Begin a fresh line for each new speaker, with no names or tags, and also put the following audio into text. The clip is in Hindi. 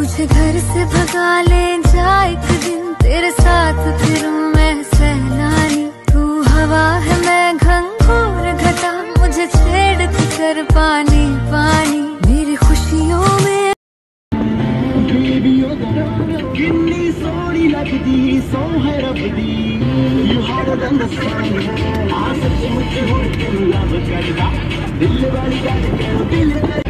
मुझे घर से भगा ले जा एक दिन, तेरे साथ फिरूं मैं सैलानी। तू हवा है मैं घंघोर घटा, मुझे छेड़ कर पानी पानी मेरी खुशियों में।
कितनी सोनी लगती सो है रब दी, you harder than the sun। आ सच मुझे हो तुम लव करदा, दिल वाली गल करो दिल